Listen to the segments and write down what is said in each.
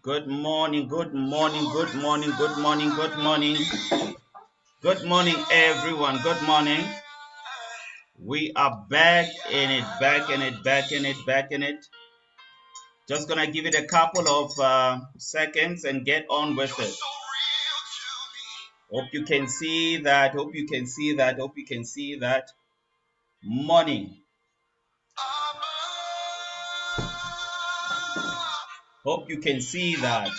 Good morning, good morning, good morning, good morning, good morning. Good morning, everyone. Good morning. We are back in it, back in it, back in it, back in it. Just gonna give it a couple of seconds and get on with it. Hope you can see that. Hope you can see that. Hope you can see that. Morning. Hope you can see that.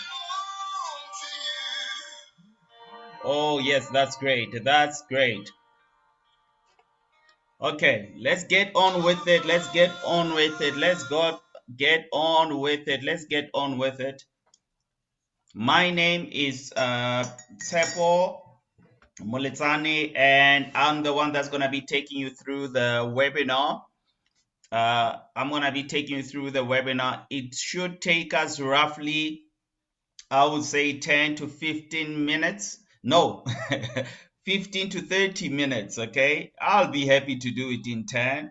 Oh, yes, that's great. That's great. Okay, let's get on with it. Let's get on with it. Let's get on with it. Let's get on with it. My name is Tsepo Molitsani, and I'm the one that's going to be taking you through the webinar. I'm going to be taking you through the webinar. It should take us roughly, I would say 10 to 15 minutes. No, 15 to 30 minutes, okay? I'll be happy to do it in 10.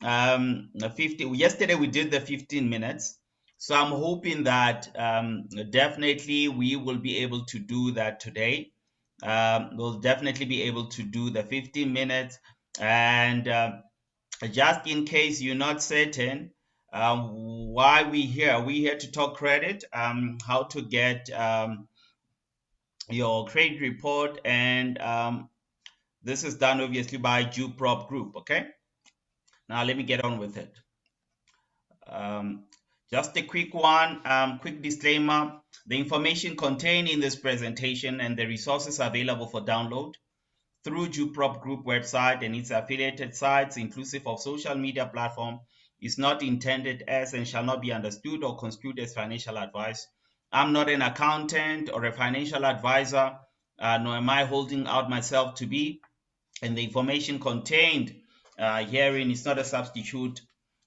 50 yesterday we did the 15 minutes, so I'm hoping that definitely we will be able to do that today. We'll definitely be able to do the 15 minutes, and just in case you're not certain why we're here to talk credit, how to get your credit report, and this is done obviously by Juprop Group. Okay, now let me get on with it. Just a quick one, quick disclaimer. The information contained in this presentation and the resources available for download through Juprop Group website and its affiliated sites, inclusive of social media platform, is not intended as and shall not be understood or construed as financial advice. I'm not an accountant or a financial advisor, nor am I holding out myself to be. And the information contained herein is not a substitute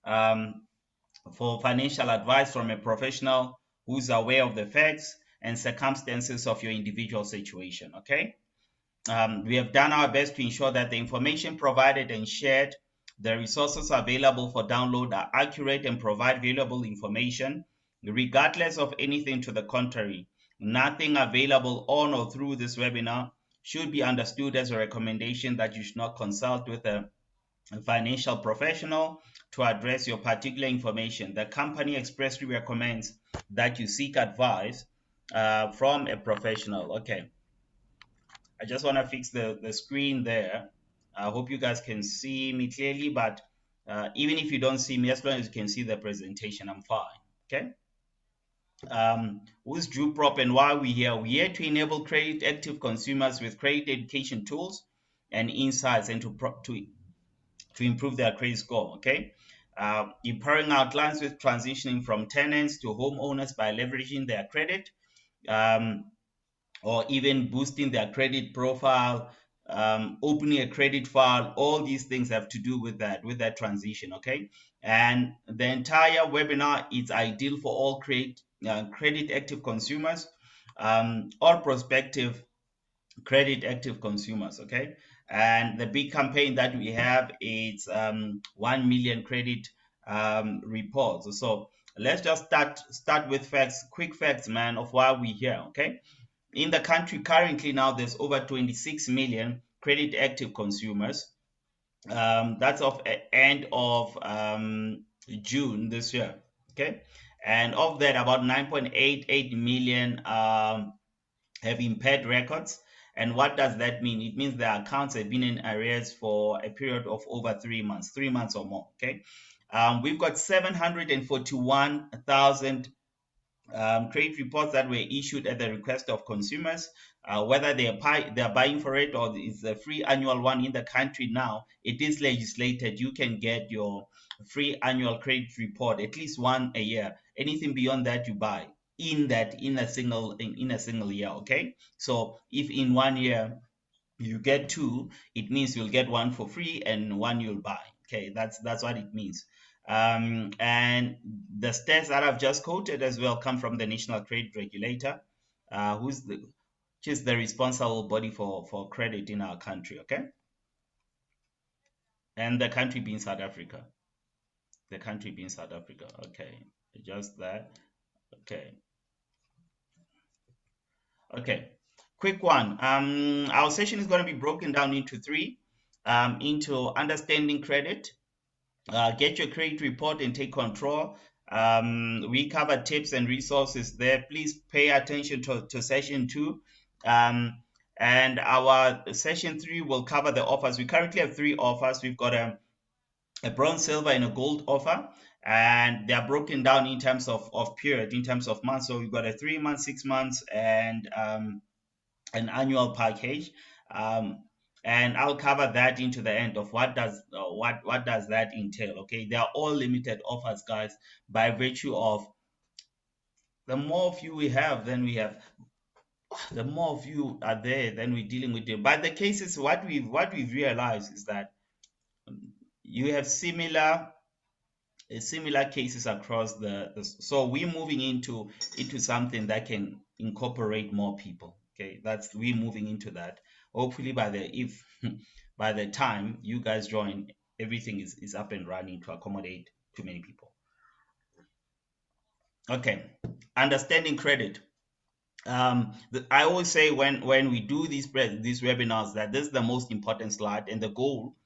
for financial advice from a professional who's aware of the facts and circumstances of your individual situation. Okay. We have done our best to ensure that the information provided and shared, the resources available for download are accurate and provide valuable information, regardless of anything to the contrary. Nothing available on or through this webinar should be understood as a recommendation that you should not consult with a financial professional to address your particular information. The company expressly recommends that you seek advice from a professional. Okay, I just want to fix the screen there. I hope you guys can see me clearly, but even if you don't see me, as long as you can see the presentation, I'm fine. Okay. Who's Juprop and why are we here? We're here to enable credit active consumers with credit education tools and insights and to improve their credit score. Okay. Empowering our clients with transitioning from tenants to homeowners by leveraging their credit, um, or even boosting their credit profile, opening a credit file. All these things have to do with that transition. Okay. And the entire webinar is ideal for all credit active consumers, or prospective credit active consumers. Okay. And the big campaign that we have is 1 million credit reports. So let's just start with facts, quick facts, man, of why we're here. Okay. In the country currently now, there's over 26 million credit active consumers. That's of end of June this year. Okay. And of that, about 9.88 million have impaired records. And what does that mean? It means their accounts have been in arrears for a period of over 3 months or more. Okay. We've got 741,000 credit reports that were issued at the request of consumers. Whether they're buying for it or it's a free annual one in the country now, it is legislated. You can get your free annual credit report, at least one a year. Anything beyond that, you buy in a single year. Okay, so if in 1 year you get two, it means you'll get one for free and one you'll buy. Okay, that's what it means. And the stats that I've just quoted as well come from the National Credit Regulator, which is the responsible body for credit in our country. Okay, and the country being South Africa. The country being South Africa. Okay, just that. Okay. Okay, quick one. Our session is going to be broken down into three. Into understanding credit, get your credit report and take control. We cover tips and resources there. Please pay attention to session two. And our session three will cover the offers. We currently have three offers. We've got a bronze, silver, and a gold offer. And they are broken down in terms of period, in terms of months. So we've got a 3 months, 6 months, and an annual package. Um, and I'll cover that into the end of what does that entail. Okay, they are all limited offers, guys, by virtue of the more of you we have, then we have the more of you are there, then we're dealing with it. But the cases, what we've realized is that you have similar cases across so we're moving into something that can incorporate more people. Okay, that's we're moving into that. Hopefully by the if by the time you guys join, everything is up and running to accommodate too many people. Okay, understanding credit. I always say when we do these webinars that this is the most important slide, and the goal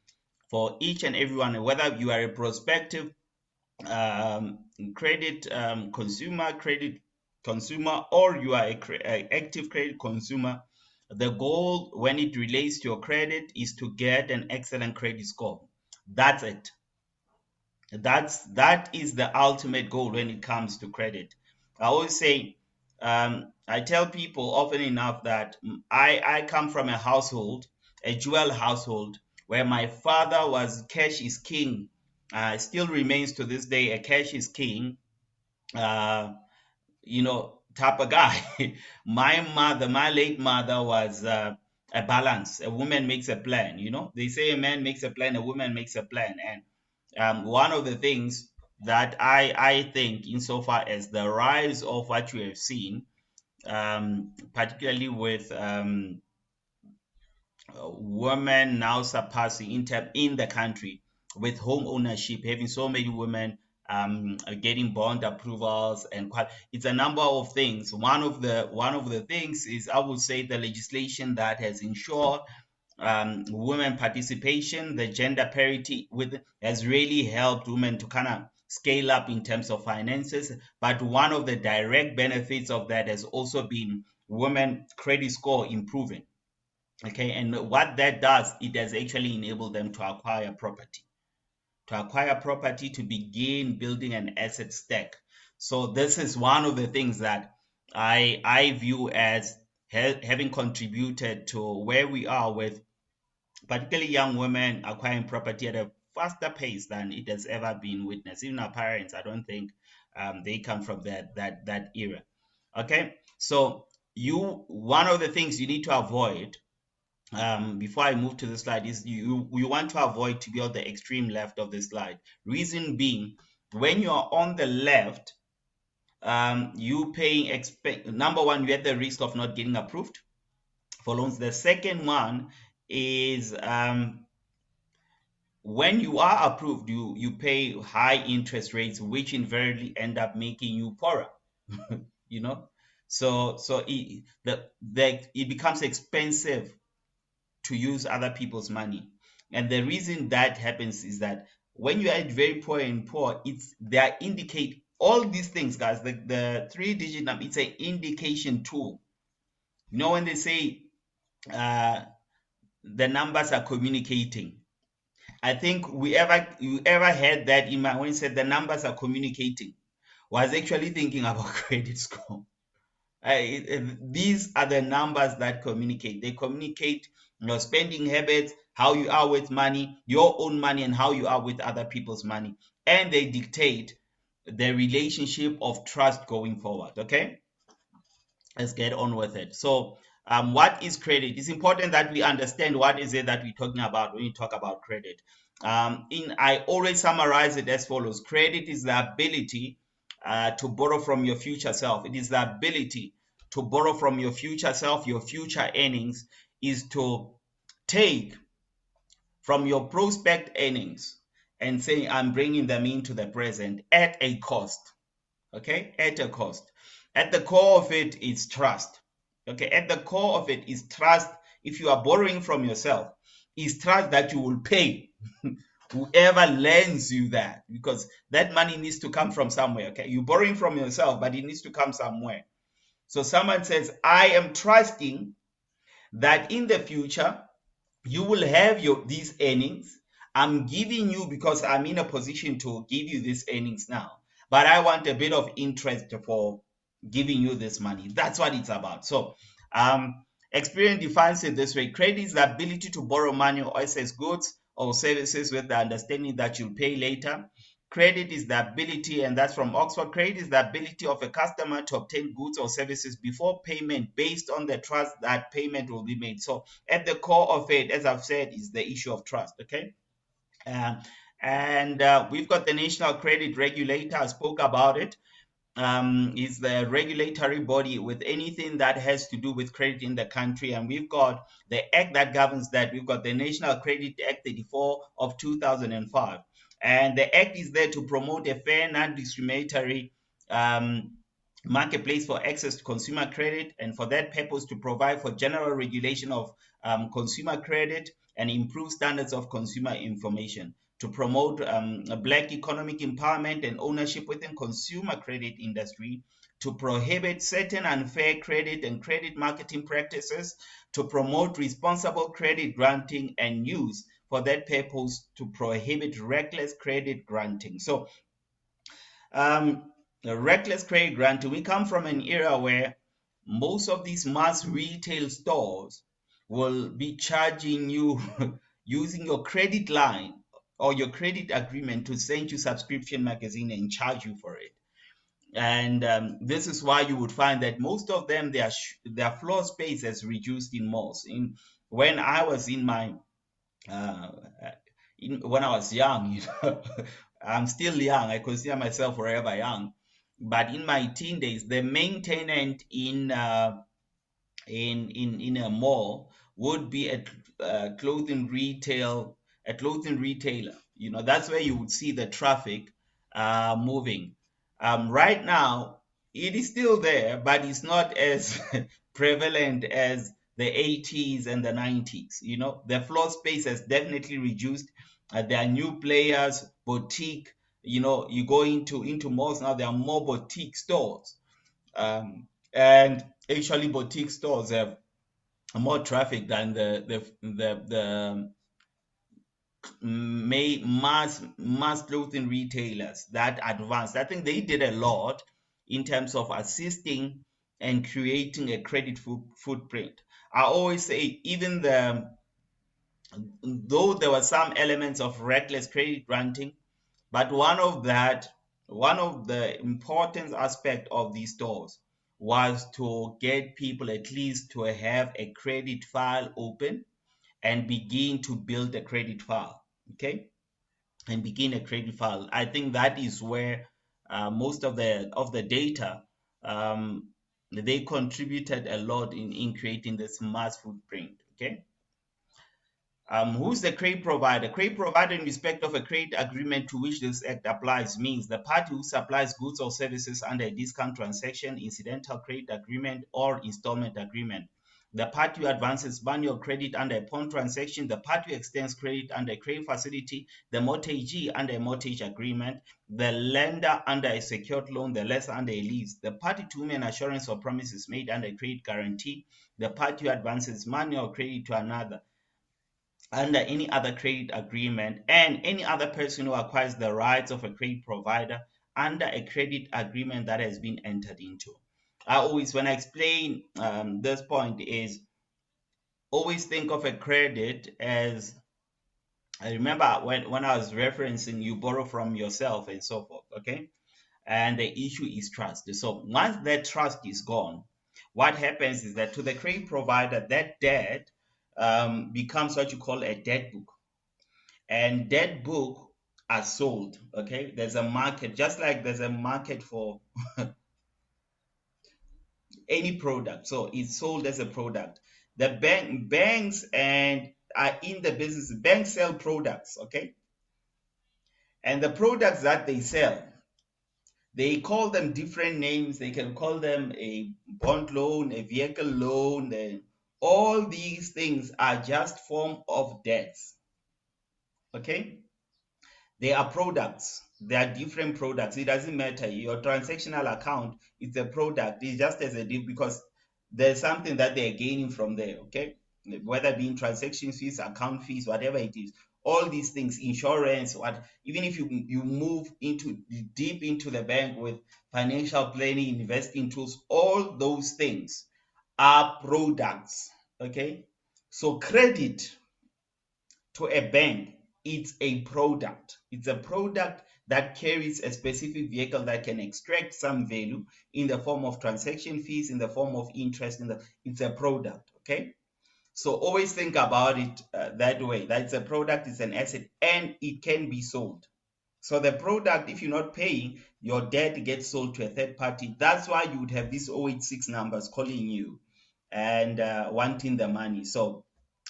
for each and everyone, whether you are a prospective um, credit consumer, or you are a active credit consumer, the goal when it relates to your credit is to get an excellent credit score. That's it. That is the ultimate goal when it comes to credit. I always say, I tell people often enough that I come from a household, a jewel household, where my father was cash is king. Still remains to this day a cash is king. Uh, type of guy. My late mother was a balance. A woman makes a plan. They say a man makes a plan, a woman makes a plan, and one of the things that I think, insofar as the rise of what you have seen, particularly with women now surpassing in the country with home ownership, having so many women getting bond approvals, and it's a number of things. One of the things is, I would say, the legislation that has ensured women participation, the gender parity has really helped women to kind of scale up in terms of finances. But one of the direct benefits of that has also been women credit score improving. Okay, and what that does, it has actually enabled them to acquire property, to begin building an asset stack. So this is one of the things that I view as having contributed to where we are, with particularly young women acquiring property at a faster pace than it has ever been witnessed. Even our parents, I don't think they come from that era. Okay, so one of the things you need to avoid, before I move to the slide, is you want to avoid to be on the extreme left of the slide. Reason being, when you're on the left, you paying number one, you have the risk of not getting approved for loans. The second one is, when you are approved, you pay high interest rates, which invariably end up making you poorer. you know so it becomes expensive to use other people's money. And the reason that happens is that when you are very poor and poor, they indicate all these things, guys. The three-digit number, it's an indication tool. When they say the numbers are communicating, I think you ever heard that when he said the numbers are communicating, was actually thinking about credit score. These are the numbers that communicate. They communicate your spending habits, how you are with money, your own money, and how you are with other people's money. And they dictate the relationship of trust going forward. Okay, let's get on with it. So, what is credit? It's important that we understand what is it that we're talking about when we talk about credit. I always summarize it as follows: credit is the ability to borrow from your future self. It is the ability to borrow from your future self. Your future earnings is to take from your prospect earnings and say, I'm bringing them into the present at a cost. Okay, at a cost. At the core of it is trust. Okay, at the core of it is trust. If you are borrowing from yourself, is trust that you will pay whoever lends you that, because that money needs to come from somewhere. Okay, you're borrowing from yourself, but it needs to come somewhere. So someone says, I am trusting that in the future you will have these earnings. I'm giving you because I'm in a position to give you these earnings now, but I want a bit of interest for giving you this money. That's what it's about. So experience defines it this way: credit is the ability to borrow money or access goods or services with the understanding that you'll pay later. Credit is the ability, and that's from Oxford, credit is the ability of a customer to obtain goods or services before payment based on the trust that payment will be made. So at the core of it, as I've said, is the issue of trust. Okay. Um, and we've got the National Credit Regulator. I spoke about it. Is the regulatory body with anything that has to do with credit in the country. And we've got the act that governs that. We've got the National Credit Act 34 of 2005. And the act is there to promote a fair, non-discriminatory um, marketplace for access to consumer credit, and for that purpose to provide for general regulation of consumer credit and improve standards of consumer information, to promote black economic empowerment and ownership within consumer credit industry, to prohibit certain unfair credit and credit marketing practices, to promote responsible credit granting and use, for that purpose to prohibit reckless credit granting. So um, reckless credit granting, we come from an era where most of these mass retail stores will be charging you using your credit line or your credit agreement to send you subscription magazine and charge you for it. And this is why you would find that most of them, their floor space has reduced in malls. When I was in my uh, when I was young, I'm still young. I consider myself forever young. But in my teen days, the main tenant in a mall would be a clothing retailer. That's where you would see the traffic moving. Right now it is still there, but it's not as prevalent as the 80s and the 90s. The floor space has definitely reduced. There are new players, boutique. You go into malls now, there are more boutique stores. And actually boutique stores have more traffic than the mass clothing retailers that advanced. I think they did a lot in terms of assisting and creating a credit footprint. I always say, even though there were some elements of reckless credit granting, but one of the important aspect of these stores was to get people at least to have a credit file open and begin to build a credit file. Okay, and begin a credit file. I think that is where most of the data, they contributed a lot in creating this mass footprint. Okay. Who's the credit provider? Credit provider, in respect of a credit agreement to which this act applies, means the party who supplies goods or services under a discount transaction, incidental credit agreement, or installment agreement. The party who advances money or credit under a pawn transaction, the party who extends credit under a credit facility, the mortgagee under a mortgage agreement, the lender under a secured loan, the lessor under a lease, the party to whom an assurance or promise is made under a credit guarantee, the party who advances money or credit to another under any other credit agreement, and any other person who acquires the rights of a credit provider under a credit agreement that has been entered into. I always, when I explain this point, is always think of a credit as, I remember when I was referencing, you borrow from yourself and so forth. Okay. And the issue is trust. So once that trust is gone, what happens is that to the credit provider, that debt becomes what you call a debt book. And debt book are sold. Okay, there's a market, just like there's a market for any product, so it's sold as a product. The banks and are in the business. Banks sell products. Okay, and the products that they sell, They call them different names. They can call them a bond loan, a vehicle loan. All these things are just form of debts. Okay, they are products. They are different products. It doesn't matter. Your transactional account is a product. It's just as a deal because there's something that they're gaining from there. Okay, whether it being transaction fees, account fees, whatever it is. All these things, insurance, what even if you move into deep into the bank with financial planning, investing tools, all those things are products. Okay, so credit to a bank, it's a product. It's a product that carries a specific vehicle that can extract some value in the form of transaction fees, in the form of interest. It's a product. Okay, so always think about it that way. That's a product, it's an asset, and it can be sold. So the product, if you're not paying, your debt gets sold to a third party. That's why you would have these 086 numbers calling you and wanting the money. So,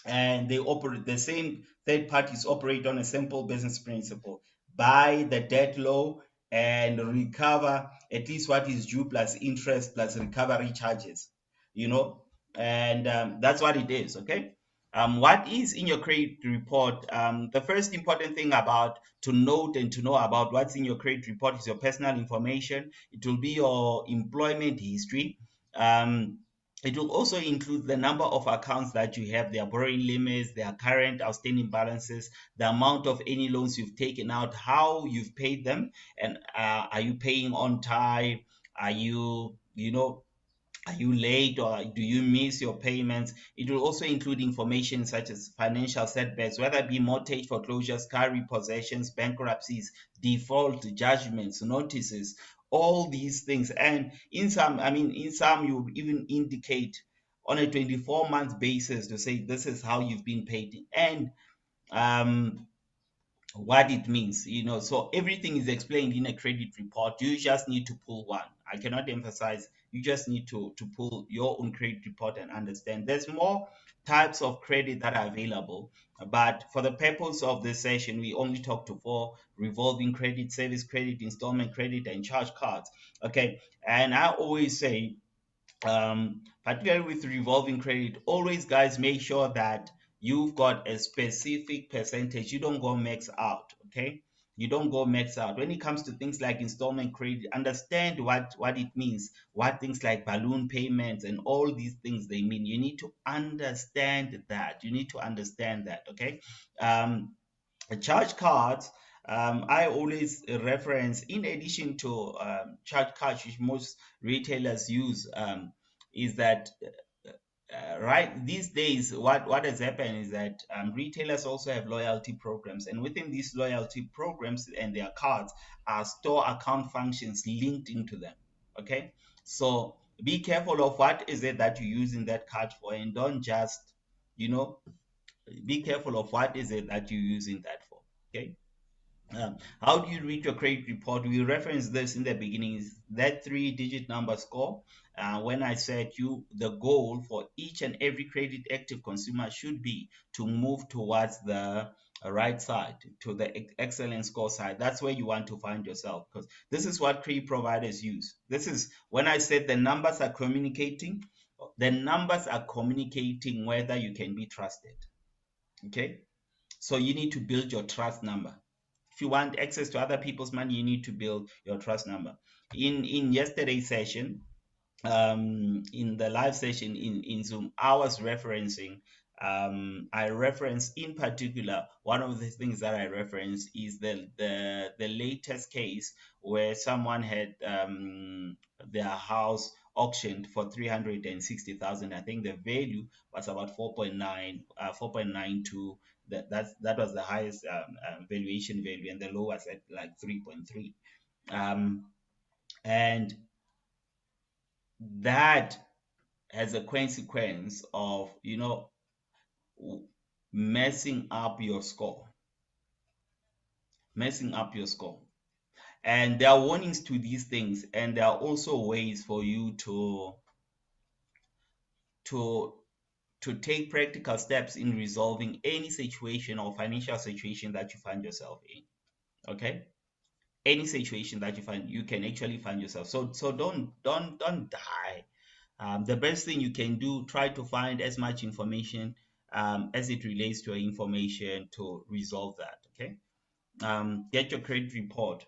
and they operate, the same third parties operate on a simple business principle: buy the debt low and recover at least what is due plus interest plus recovery charges, you know, and that's what it is. Okay. What is in your credit report? The first important thing about to note and to know about what's in your credit report is your personal information. It will be your employment history. Um, it will also include the number of accounts that you have, their borrowing limits, their current outstanding balances, the amount of any loans you've taken out, how you've paid them, and are you paying on time? Are you, are you late or do you miss your payments? It will also include information such as financial setbacks, whether it be mortgage foreclosures, car repossessions, bankruptcies, default judgments, notices, all these things. And in some, you even indicate on a 24-month basis to say this is how you've been paid. And um, what it means, so everything is explained in a credit report. You just need to pull one. I cannot emphasize, you just need to pull your own credit report and understand there's more types of credit that are available, but for the purpose of this session we only talk to four: revolving credit, service credit, installment credit, and charge cards. Okay, and I always say, particularly with revolving credit, always, guys, make sure that you've got a specific percentage. You don't go max out. Okay, you don't go max out when it comes to things like installment credit. Understand what it means, what things like balloon payments and all these things they mean. You need to understand that. Okay. Charge cards, I always reference, in addition to charge cards, which most retailers use, is that right these days, what has happened is that retailers also have loyalty programs, and within these loyalty programs and their cards are store account functions linked into them. Okay, so be careful of what is it that you're using that card for, and don't just, you know be careful of what is it that you're using that for. Okay. How do you read your credit report? We referenced this in the beginning. Is that three-digit number score? When I said the goal for each and every credit active consumer should be to move towards the right side, to the excellent score side. That's where you want to find yourself, because this is what credit providers use. This is when I said the numbers are communicating. The numbers are communicating whether you can be trusted. Okay, so you need to build your trust number. If you want access to other people's money, you need to build your trust number. In yesterday's session, in the live session in Zoom, I was referencing, I referenced in particular, one of the things that I referenced is the latest case where someone had their house auctioned for 360,000. I think the value was about 4.92. That was the highest valuation value, and the low was at like 3.3. And that has a consequence of, messing up your score, messing up your score. And there are warnings to these things, and there are also ways for you to to take practical steps in resolving any situation or financial situation that you find yourself in. Okay. any situation that you find, you can actually find yourself. So don't die. The best thing you can do, try to find as much information as it relates to your information to resolve that. Okay. Get your credit report.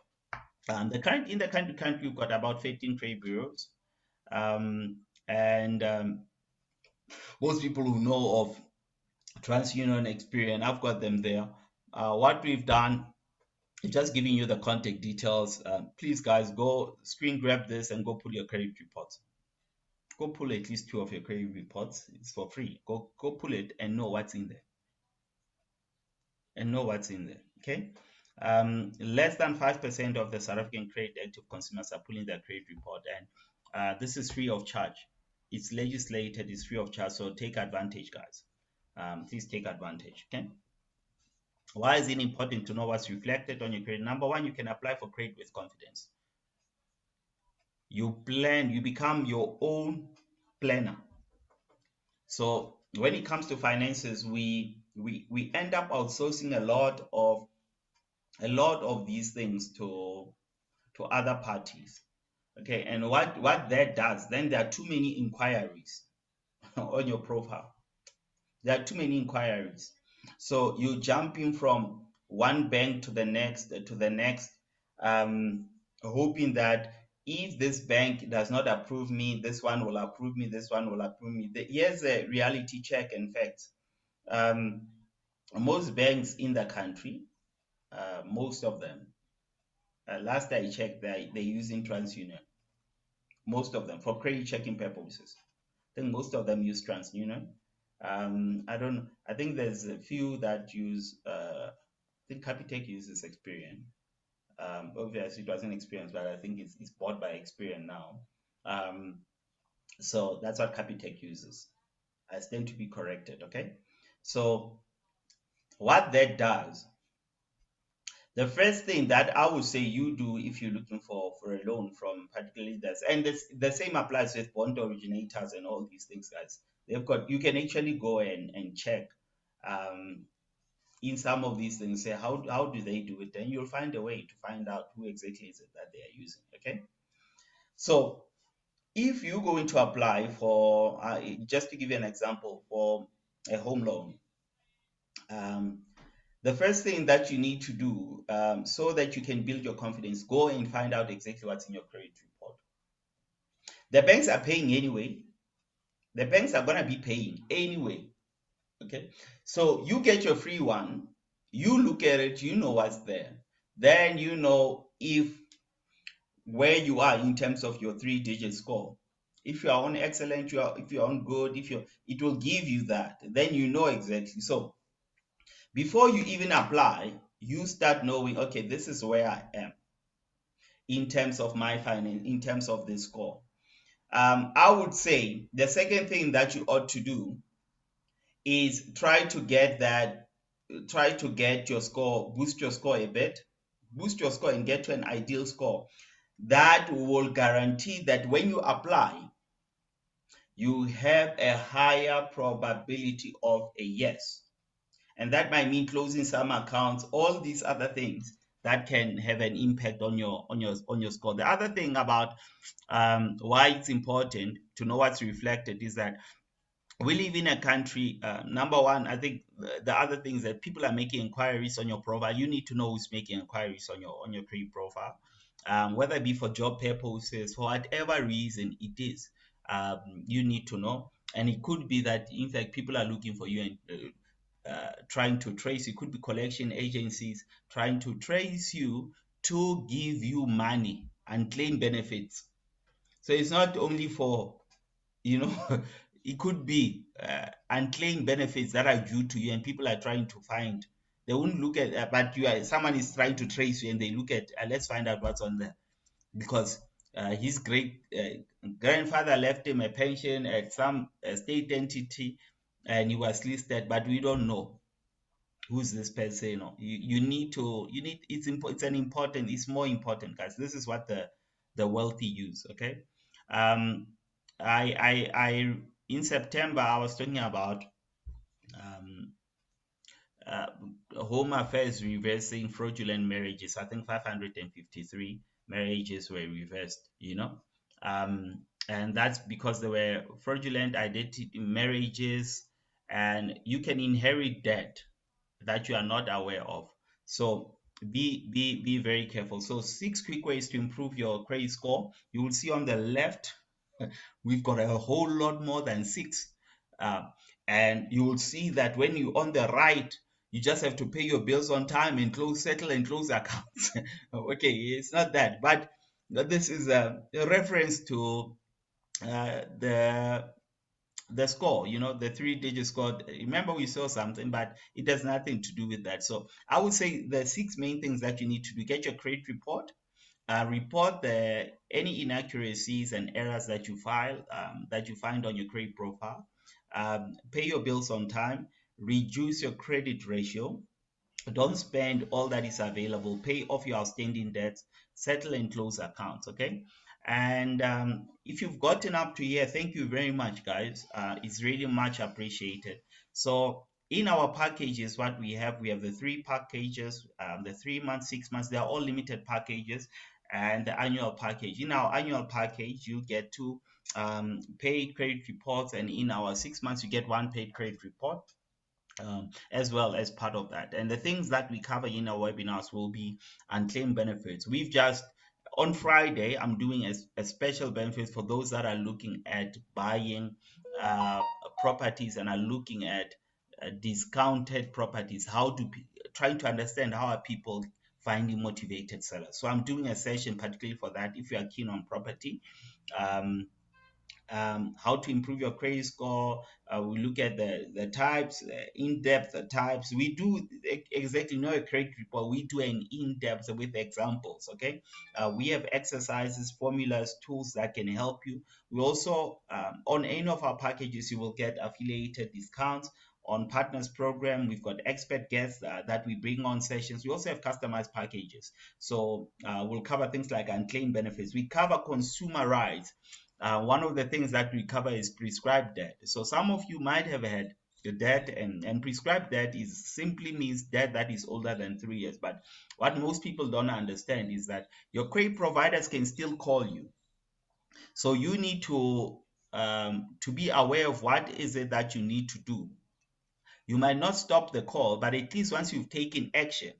In the country, you've got about 15 credit bureaus. And most people who know of TransUnion, Experian, I've got them there. What we've done, just giving you the contact details. Please, guys, go screen grab this and go pull your credit reports. Go pull at least 2 of your credit reports. It's for free. Go pull it and know what's in there. Okay. Less than 5% of the South African credit active consumers are pulling their credit report, and this is free of charge. It's legislated. It's free of charge. So take advantage, guys. Please take advantage. Okay. Why is it important to know what's reflected on your credit? Number one, you can apply for credit with confidence. You become your own planner. So when it comes to finances, we end up outsourcing a lot of these things to other parties. Okay, and what that does, then there are too many inquiries on your profile. There are too many inquiries. So you jumping from one bank to the next, hoping that if this bank does not approve me, this one will approve me, this one will approve me. Here's a reality check and facts. Most banks in the country, most of them, last I checked, they're using TransUnion. Most of them, for credit checking purposes. I think most of them use TransUnion. I don't know. I think there's a few that use, I think Capitec uses Experian. Obviously, it wasn't Experian, but I think it's bought by Experian now. So that's what Capitec uses. I stand to be corrected, okay? So what that does, the first thing that I would say you do if you're looking for a loan from particularly this, and the same applies with bond originators and all these things, guys. They've got, you can actually go and check in some of these things, say how do they do it, then you'll find a way to find out who exactly is it that they are using. Okay, so if you're going to apply for just to give you an example, for a home loan, the first thing that you need to do, so that you can build your confidence, go and find out exactly what's in your credit report. The banks are paying anyway. The banks are going to be paying anyway. Okay, so you get your free one, you look at it, you know what's there, then you know if where you are in terms of your 3-digit score. If you are on excellent, if you're on good, it will give you that, then you know exactly. So before you even apply, you start knowing, okay, this is where I am in terms of my finance, in terms of the score. I would say the second thing that you ought to do is try to get your score, boost your score a bit, boost your score and get to an ideal score that will guarantee that when you apply, you have a higher probability of a yes. And that might mean closing some accounts, all these other things that can have an impact on your score. The other thing about why it's important to know what's reflected is that we live in a country, number one, I think the other things that people are making inquiries on your profile. You need to know who's making inquiries on your credit profile, whether it be for job purposes, for whatever reason it is. You need to know, and it could be that in fact people are looking for you and trying to trace. It could be collection agencies trying to trace you to give you money and claim benefits. So it's not only for, it could be unclaimed benefits that are due to you and people are trying to find. They won't look at, but someone is trying to trace you and they look at, let's find out what's on there. Because his great grandfather left him a pension at some state entity and he was listed, but we don't know who's this person. It's more important, guys. This is what the wealthy use. Okay. I in September I was talking about uh, Home Affairs reversing fraudulent marriages. I think 553 marriages were reversed, and that's because there were fraudulent identity marriages, and you can inherit debt that you are not aware of. So be very careful. So 6 quick ways to improve your credit score. You will see on the left, we've got a whole lot more than six. Uh, and you will see that when you on the right, you just have to pay your bills on time and settle and close accounts. Okay, it's not that, but this is a reference to the score, the 3-digit score. Remember, we saw something, but it has nothing to do with that. So I would say the six main things that you need to do: get your credit report, report any inaccuracies and errors that you find on your credit profile, pay your bills on time, reduce your credit ratio, don't spend all that is available, pay off your outstanding debts, settle and close accounts. Okay. And if you've gotten up to here, thank you very much, guys. It's really much appreciated. So in our packages, what we have the three packages, the 3 months, 6 months, they're all limited packages, and the annual package. In our annual package, you get two paid credit reports, and in our 6 months, you get one paid credit report, as well as part of that. And the things that we cover in our webinars will be unclaimed benefits. We've just on Friday, I'm doing a special benefit for those that are looking at buying uh, properties and are looking at discounted properties. Trying to understand how are people finding motivated sellers. So I'm doing a session particularly for that. If you are keen on property, um, how to improve your credit score. We look at the types, in-depth types. We do exactly know a credit report. We do an in-depth with examples. Okay, we have exercises, formulas, tools that can help you. We also on any of our packages, you will get affiliated discounts. On partners program, we've got expert guests that we bring on sessions. We also have customized packages. So we'll cover things like unclaimed benefits. We cover consumer rights. One of the things that we cover is prescribed debt. So some of you might have had the debt, and prescribed debt is simply means debt that is older than 3 years. But what most people don't understand is that your credit providers can still call you. So you need to be aware of what is it that you need to do. You might not stop the call, but at least once you've taken action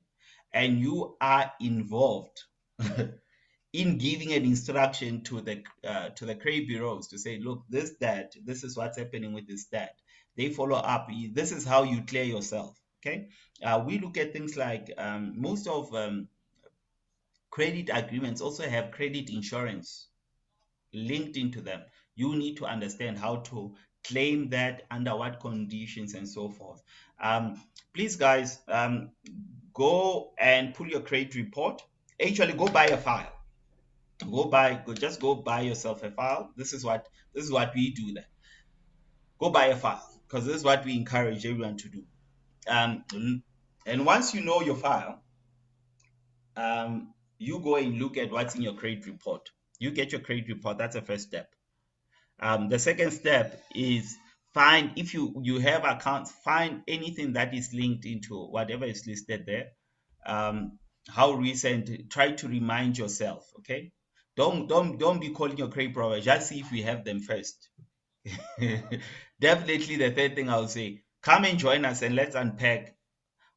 and you are involved in giving an instruction to the credit bureaus to say, look, this is what's happening with this debt. They follow up. This is how you clear yourself. Okay. We look at things like most of credit agreements also have credit insurance linked into them. You need to understand how to claim that, under what conditions, and so forth. Please, guys, go and pull your credit report. Actually, go buy a file. Just go buy yourself a file. This is what we do then. Go buy a file, because this is what we encourage everyone to do. And once you know your file, you go and look at what's in your credit report. You get your credit report. That's the first step. The second step is find, if you have accounts, find anything that is linked into whatever is listed there. How recent, try to remind yourself. Okay, don't be calling your credit provider. Just see if we have them first. Definitely the third thing I would say, come and join us and let's unpack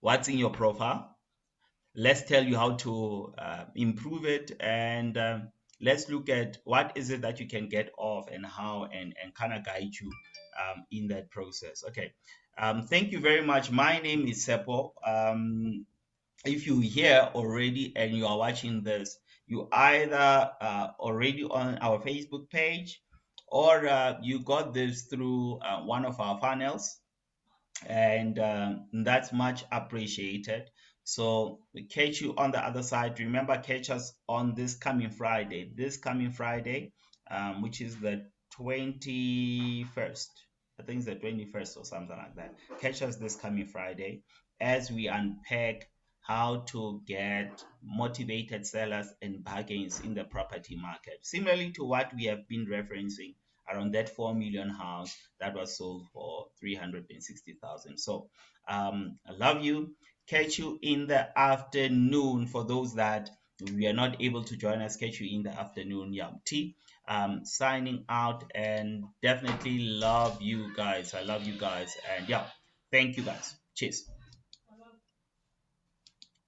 what's in your profile. Let's tell you how to improve it, and let's look at what is it that you can get off and how, and kind of guide you in that process. Okay. Thank you very much. My name is Seppo. If you're here already and you are watching this, you either already on our Facebook page, or you got this through one of our funnels, and that's much appreciated. So we catch you on the other side. Remember, catch us on this coming Friday, which is the 21st. I think it's the 21st or something like that. Catch us this coming Friday as we unpack how to get motivated sellers and bargains in the property market, similarly to what we have been referencing around that 4 million house that was sold for 360,000. So I love you. Catch you in the afternoon. For those that we are not able to join us, catch you in the afternoon. Yeah, T signing out, and definitely love you guys. I love you guys, and yeah, thank you guys. Cheers.